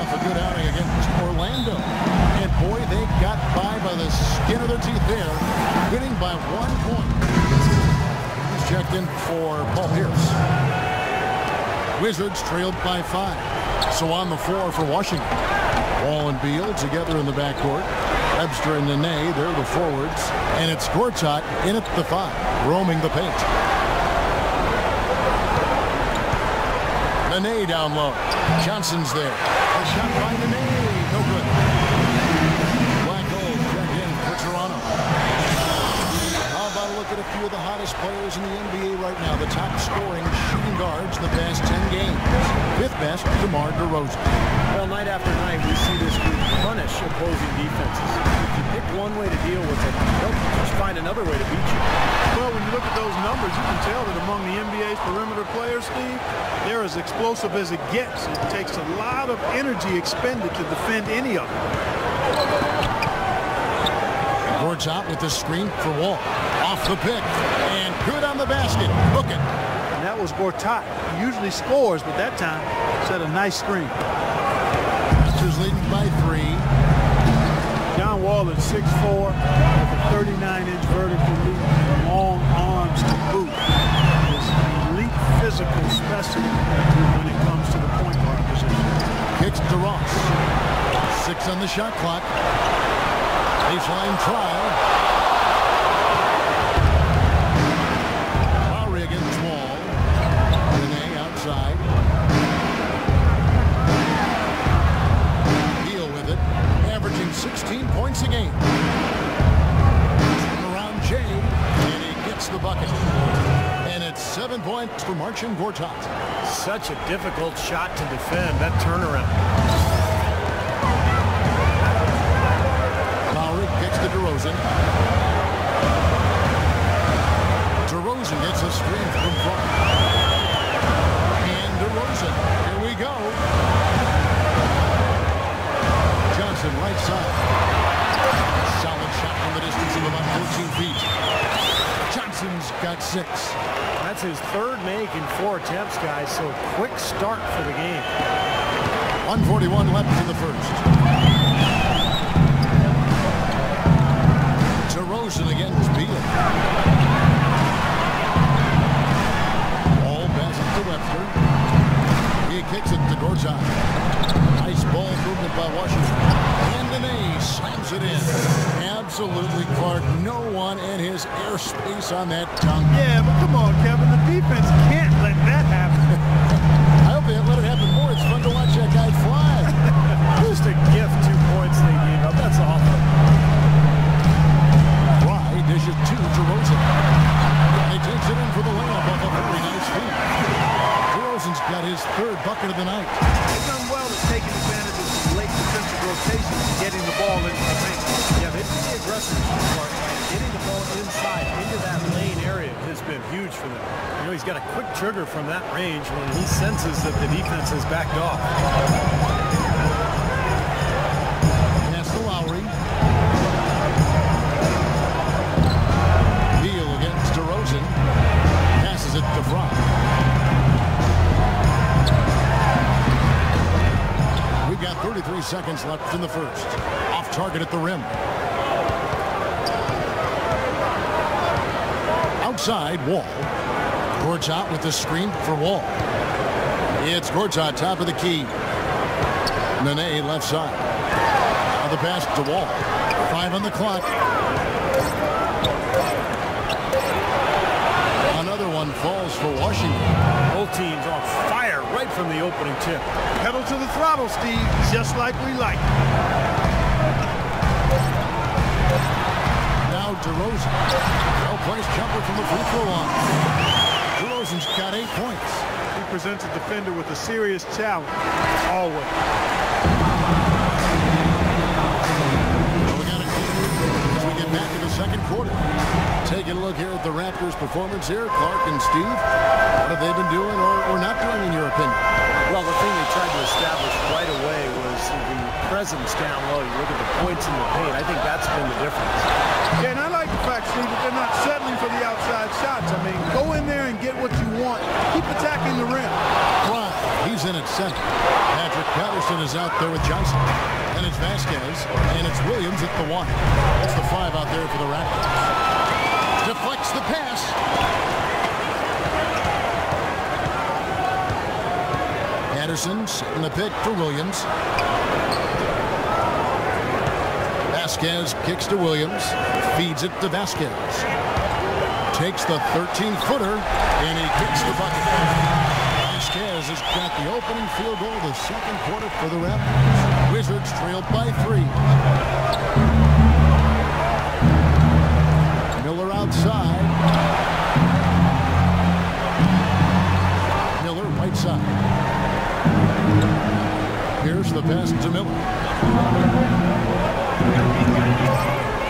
off a good outing against Orlando. And boy, they got by the skin of their teeth there, winning by 1 point. He's checked in for Paul Pierce. Wizards trailed by 5. So on the floor for Washington. Wall and Beal together in the backcourt. Webster and Nene, they're the forwards. And it's Gortat in at the 5, roaming the paint. Nene down low. Johnson's there. A shot by Nene. No good. Black hole check in for Toronto. How about a look at a few of the hottest players in the NBA right now? The top scoring shooting guards the past 10 games. 5th best, DeMar DeRozan. Well, night after night, we see this group punish opposing defenses. If you pick one way to deal with it, they'll just find another way to beat you. Well, when you look at those numbers, you can tell that among the NBA's perimeter players, Steve, they're as explosive as it gets. It takes a lot of energy expended to defend any of them. Gortat with the screen for Wall. Off the pick. And good on the basket. Hook it. And that was Gortat. He usually scores, but that time set a nice screen. Raptors leading by 3. John Wall at 6'4", with a 39-inch vertical leap and long arms to boot. Is an elite physical specimen when it comes to the point guard position. Kicks to Ross. 6 on the shot clock. Baseline trial. Lowry against Wall. Nene outside. Beal with it. Averaging 16 points a game. Turn around Jay. And he gets the bucket. And it's 7 points for Marcin Gortat. Such a difficult shot to defend, that turnaround. Kicks to DeRozan. DeRozan gets a screen from front. And DeRozan. Here we go. Johnson right side. Solid shot from the distance of about 14 feet. Johnson's got 6. That's his 3rd make in 4 attempts, guys, so quick start for the game. 1:41 left in the first. DeRozan against Beal. Ball passes to Webster. He kicks it to Gortat. Nice ball movement by Washington. And Nene slams it in. Absolutely, Clark. No one in his airspace on that dunk. Yeah, but come on, Kevin. The defense can't let that happen. I hope they let it happen more. It's fun to watch that guy fly. Just a gift, 2 points they gave up. That's awful. Dishes to DeRozan. He takes it in for the layup off a very nice feed. DeRozan's got his 3rd bucket of the night. They've done well at taking advantage of some late defensive rotations and getting the ball into the paint. Yeah, they've been aggressive. Getting the ball inside into that lane area has been huge for them. You know, he's got a quick trigger from that range when he senses that the defense has backed off. Pass to Lowry. DeRozan passes it to Front. We've got 33 seconds left in the first. Off target at the rim. Outside, Wall. Gortat with the screen for Wall. It's Gortat, top of the key. Nene, left side. Now the pass to Wall. 5 on the clock. Another one falls for Washington. Both teams on fire right from the opening tip. Pedal to the throttle, Steve, just like we like. Now DeRozan. Well-placed jumper from the free throw line. DeRozan's got 8 points. He presents a defender with a serious challenge, always. Well, we got a as we get back to the second quarter. Taking a look here at the Raptors' performance here. Clark and Steve, what have they been doing or not doing in your opinion? Well, the thing they tried to establish right away was the presence down low. You look at the points in the paint. I think that's been the difference. Yeah, and I like the fact, Steve, that they're not settling for the outside shots. I mean, go in there and get what you want. Keep attacking the rim. Bryant He's in at center. Patrick Patterson is out there with Johnson. And it's Vasquez, and it's Williams at the 1. That's the 5 out there for the Raptors. Deflects the pass. Patterson setting the pick for Williams. Vasquez kicks to Williams. Feeds it to Vasquez. Takes the 13-footer, and he kicks the bucket. Vasquez has got the opening field goal of the second quarter for the Raptors. Wizards trailed by 3. Miller outside. Miller right side. Here's the pass to Miller.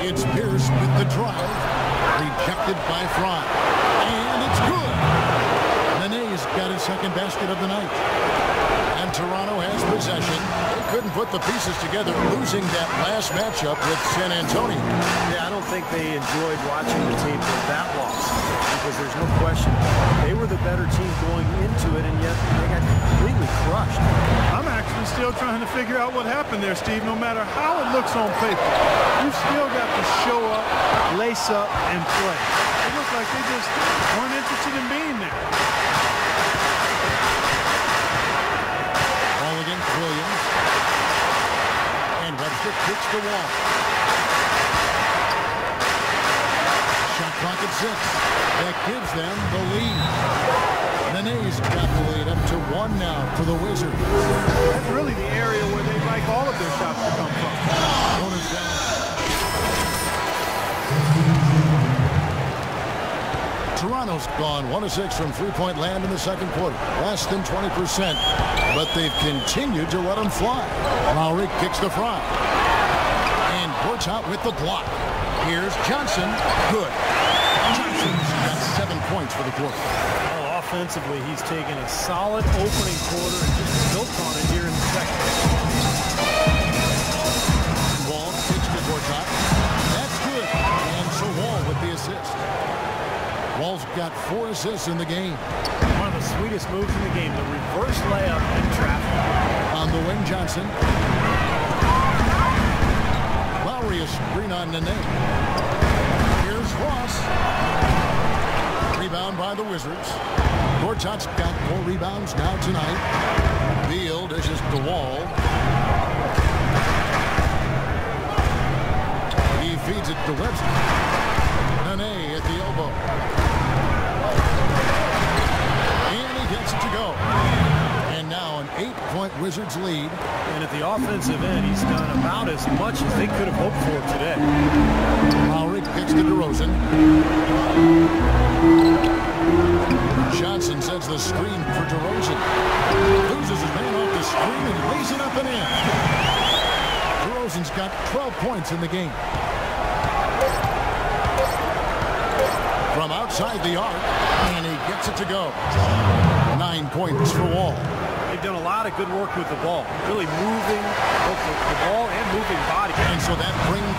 It's Pierce with the drive. Rejected by Fry. And it's good. Nene's got his second basket of the night. And Toronto has possession. They couldn't put the pieces together, losing that last matchup with San Antonio. Yeah, I don't think they enjoyed watching the tape of that loss, because there's no question they were the better team going into it, and yet they got completely crushed. I'm actually still trying to figure out what happened there, Steve. No matter how it looks on paper, you've still got to show up, lace up, and play. It looks like they just weren't interested in being there. Ball against Williams. And Webster kicks the wall. Shot clock at 6. That gives them the lead. Nene's got the lead up to 1 now for the Wizards. That's really the area where they like all of their shots to come from. Bonus down. Toronto's gone 1 of 6 from three-point land in the second quarter. Less than 20%, but they've continued to let them fly. Lowry kicks the Fry. And Port's out with the block. Here's Johnson. Good. Johnson's got 7 points for the quarter. Well, offensively, he's taken a solid opening quarter and just built on it here in the second. Wall kicks to Gortat. That's good. And so Wall with the assist. Wall's got 4 assists in the game. One of the sweetest moves in the game, the reverse layup in traffic. On the wing, Johnson. Lowry a screen on Nene. Here's Ross. Rebound by the Wizards. Gortat's got 4 rebounds now tonight. Beal dishes to Wall. He feeds it to Webster. Nene at the elbow. And he gets it to go. And now an 8-point Wizards lead. And at the offensive end, he's done about as much as they could have hoped for today. Lowry kicks to DeRozan. Johnson sets the screen for DeRozan. Loses his man off the screen and lays it up and in. DeRozan's got 12 points in the game. From outside the arc, and he gets it to go. 9 points for Wall. They've done a lot of good work with the ball, really moving both the ball and moving body. And so that brings...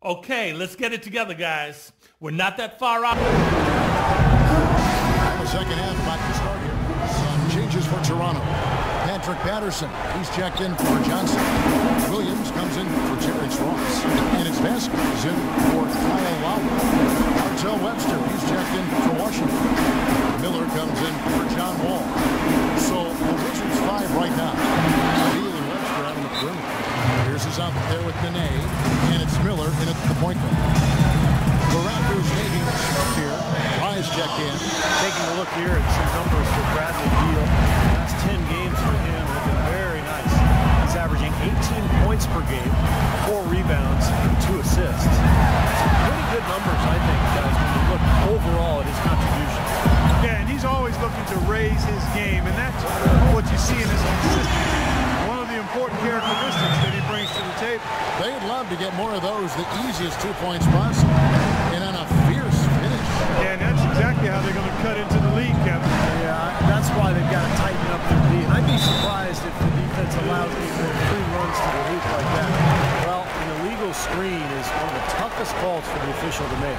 Okay, let's get it together, guys. We're not that far out. The second half about to start here. Some changes for Toronto. Patrick Patterson, he's checked in for Johnson. Williams comes in for Terrence Ross. And it's Vasquez in for Kyle Lowry. Martell Webster, he's checked in for Washington. Miller comes in for John Wall. So the Wizards 5 right now. Beal and Webster out on the perimeter. Pierce is out there with Nene. And it's Miller in at the point guard. The Raptors making a start here. Rise checked in. Taking a look here at some numbers for Bradley Beal. Last 10 games for him have been very nice. He's averaging 18 points per game, 4 rebounds, and 2 assists. Pretty good numbers, I think, guys, when you look overall at his contribution. Yeah, and he's always looking to raise his game, and that's what you see in his consistency. One of the important characteristics that he brings to the table. They'd love to get more of those, the easiest 2-point spots, and on a fierce finish. Yeah, and that's exactly how they're going to cut into the lead, Kevin. Yeah, that's why they've got to tighten up their D. And I'd be surprised if the defense allows people 3 runs to the hoop like that. Well, an illegal screen is one of the toughest just calls for the official to make.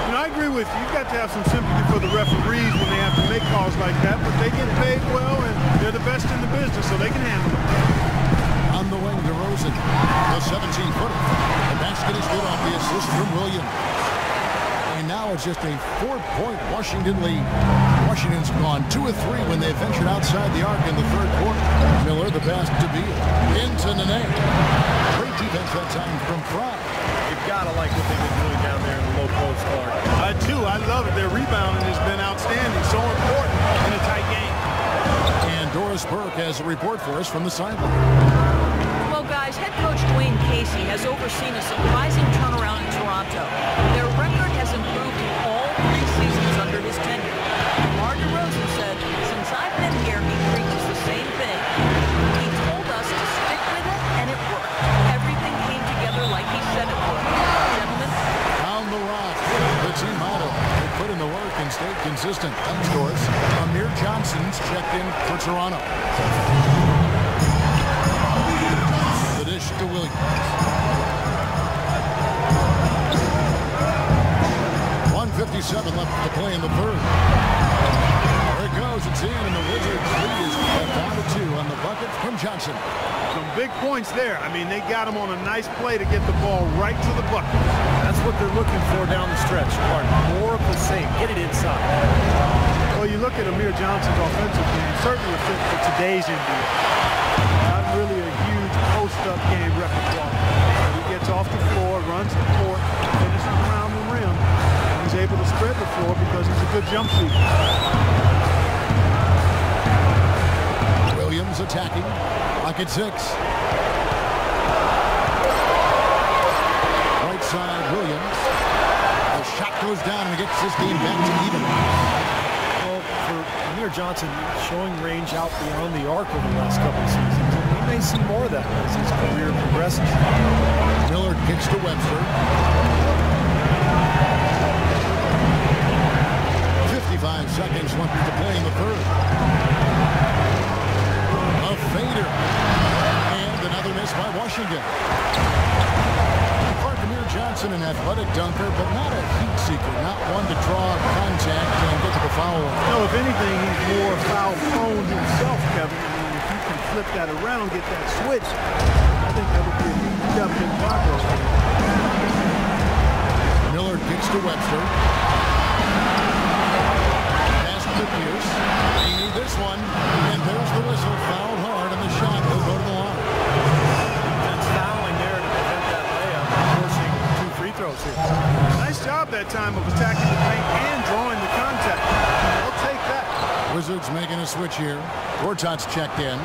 You know, I agree with you. You've got to have some sympathy for the referees when they have to make calls like that, but they get paid well, and they're the best in the business, so they can handle it. On the wing, DeRozan, the 17-footer. The basket is good off the assist from Williams. And now it's just a 4-point Washington lead. Washington's gone 2 of 3 when they ventured outside the arc in the third quarter. Miller, the pass to Beal. Into Nene. Great defense that time from Fry. You've got to like what they've been doing down there in the low post, Clark. I do. I love it. Their rebounding has been outstanding. So important in a tight game. And Doris Burke has a report for us from the sideline. Well, guys, head coach Dwayne Casey has overseen a surprising turnaround in Toronto. Their record has improved in all 3 seasons under his tenure. DeMar DeRozan said, "Since I've been here, he preaches the same thing. He told us to stick with it, and it worked. Everything came together like he said it would. Gentlemen." Down the rock. The team model. They put in the work and stayed consistent. Up scores. Amir Johnson's checked in for Toronto. The dish to Williams. 1:57 left to play in the third. There it goes. It's in, and the Wizards lead is down to 2 on the bucket from Johnson. Some big points there. I mean, they got him on a nice play to get the ball right to the bucket. That's what they're looking for down the stretch, Clark. More of the same. Get it inside. Well, you look at Amir Johnson's offensive game, certainly a fit for today's NBA. Not really a huge post-up game repertoire. But he gets off the floor, runs the court, finishes around the rim. He's able to spread the floor because he's a good jump shooter. Williams attacking. Clock at 6. Right side, Williams. The shot goes down and gets this game back to even. Well, for Amir Johnson, showing range out beyond the arc over the last couple of seasons, we may see more of that as his career progresses. Miller kicks to Webster. 55 seconds left to play in the third. A fader. And another miss by Washington. Amir Johnson, an athletic dunker, but not a heat seeker. Not one to draw contact and get to the foul line. No, if anything, he's more foul prone himself, Kevin. I mean, if you can flip that around, get that switch, I think that would be a huge step in progress. Miller kicks to Webster. Pass to Pierce. He needs this one. And there's the whistle. Fouled hard, and the shot will go to the line. That's fouling there to prevent that layup, forcing 2 free throws here. Nice job that time of attacking the paint and drawing the contact. I'll take that. Wizards making a switch here. Gortat's checked in.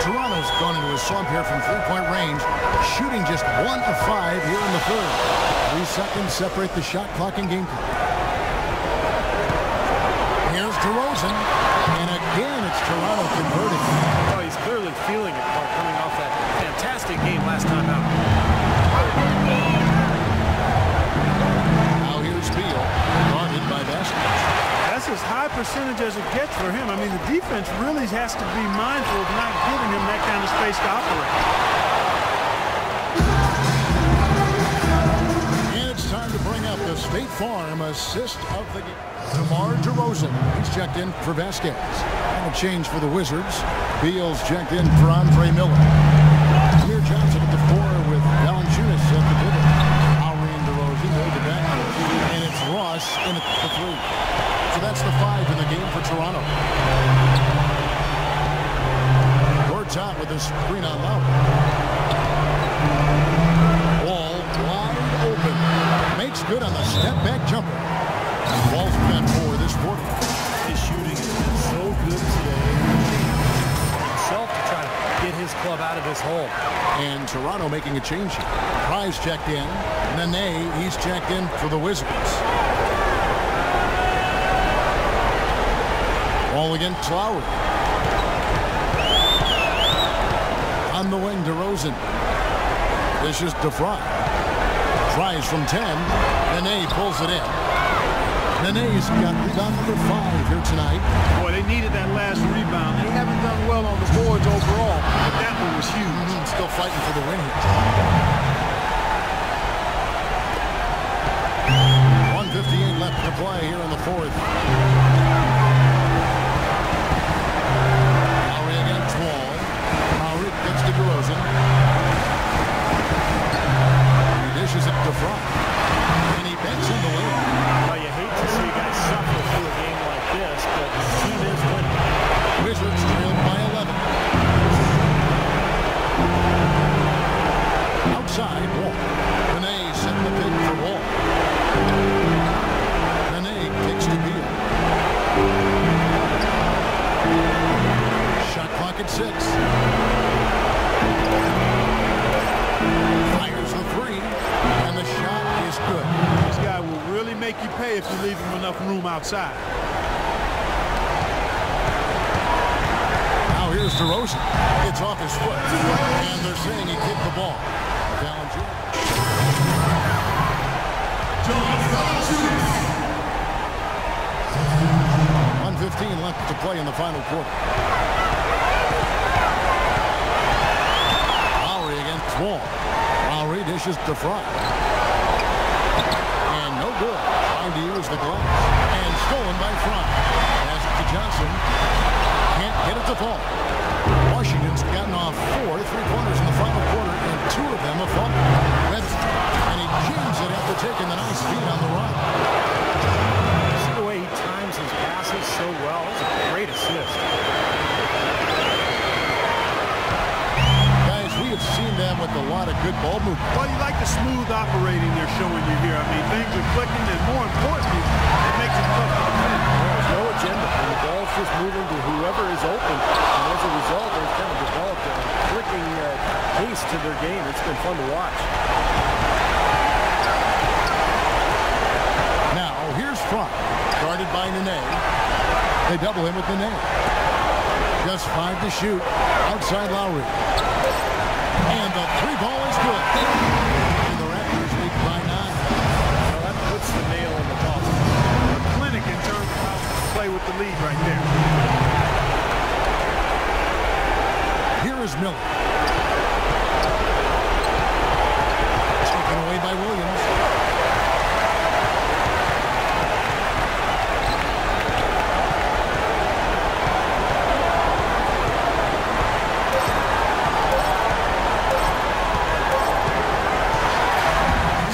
Toronto's gone into a slump here from 3-point range, shooting just 1 of 5 here in the third. 3 seconds separate the shot clock and game clock. Here's DeRozan, and again it's Toronto converting. Oh, he's clearly feeling it, Clark, coming off that fantastic game last time out. Now here's Beal, guarded by Vasquez. That's as high percentage as it gets for him. I mean, the defense really has to be mindful of not giving him that kind of space to operate. And it's time to bring up the State Farm assist of the game. DeMar DeRozan, he's checked in for Vasquez. And a change for the Wizards. Beal's checked in for Andre Miller. Amir Johnson at the 4 with Valanciunas at the pivot. Lowry and DeRozan go to back. And it's Ross in at the 3. So that's the 5 in the game for Toronto. Gortat with a screen on Lowry. Wall wide open. Makes good on the step-back jumper. Ball's been for this quarter. His shooting has been so good today. Himself to try to get his club out of this hole. And Toronto making a change here. Price checked in. Nene, he's checked in for the Wizards. Ball against Lowry. On the wing, DeRozan. This is DeFry. Tries from 10. Nene pulls it in. Nene's got rebound number 5 here tonight. Boy, they needed that last rebound. They haven't done well on the boards overall, but that one was huge. Still fighting for the win here. play here in the fourth. Lowry against Wall. Lowry gets to DeRozan. He dishes it to Front. And he banks in the lead. Well, you hate to see a guy suffer through a game like this, but the team is winning. Wizards trailed by 11. Outside, Wall. Nene setting the pick for Wall. Nene kicks to Beal. Shot clock at 6. Fires the 3, and the shot is good. This guy will really make you pay if you leave him enough room outside. Now here's DeRozan. It's off his foot, and they're saying he kicked the ball. Ballinger. 1:15 left to play in the final quarter. Lowry against Wall. Lowry dishes to Front. And no good. Trying to use the gloves. And stolen by Front. Pass it to Johnson. Can't get it to fall. Washington's gotten off 4 3-pointers in the final quarter, and 2 of them have fallen. Webster. And he jams it after taking the nice feed on the run. See the way he times his passes so well. It's a great assist. Guys, we have seen them with a lot of good ball movement. Well, you like the smooth operating they're showing you here. I mean, things are clicking, and more importantly, it makes it tough to defend. There's no agenda. And the ball's just moving to whoever is open. And as a result, they've kind of developed a clicking pace to their game. It's been fun to watch. Now, here's Front, guarded by Nene. They double him with Nene. Just 5 to shoot. Outside Lowry. And the 3-ball is good. And the Raptors lead by 9. Well, that puts the nail in the coffin. A clinic in terms of how to play with the lead right there. Here is Miller. Taken away by Williams.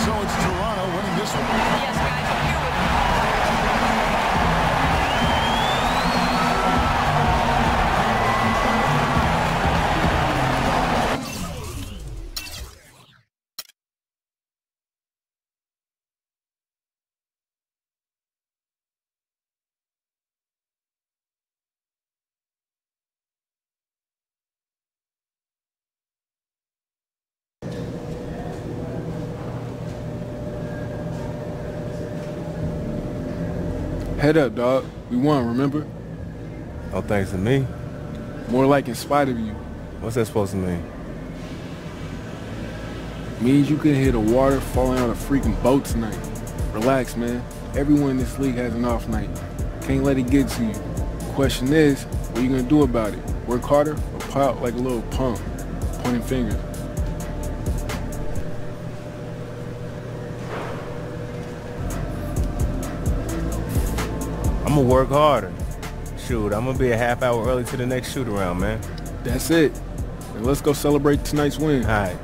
So it's Toronto winning this one. Yes, guys, I'm here with Head up, dog. We won, remember? Oh, thanks to me? More like in spite of you. What's that supposed to mean? Means you could hit a water falling out a freaking boat tonight. Relax, man. Everyone in this league has an off night. Can't let it get to you. Question is, what are you gonna do about it? Work harder or pout like a little punk? Pointing fingers. I'm gonna work harder. Shoot, I'm gonna be a half hour early to the next shoot around, man. That's it. And let's go celebrate tonight's win. All right.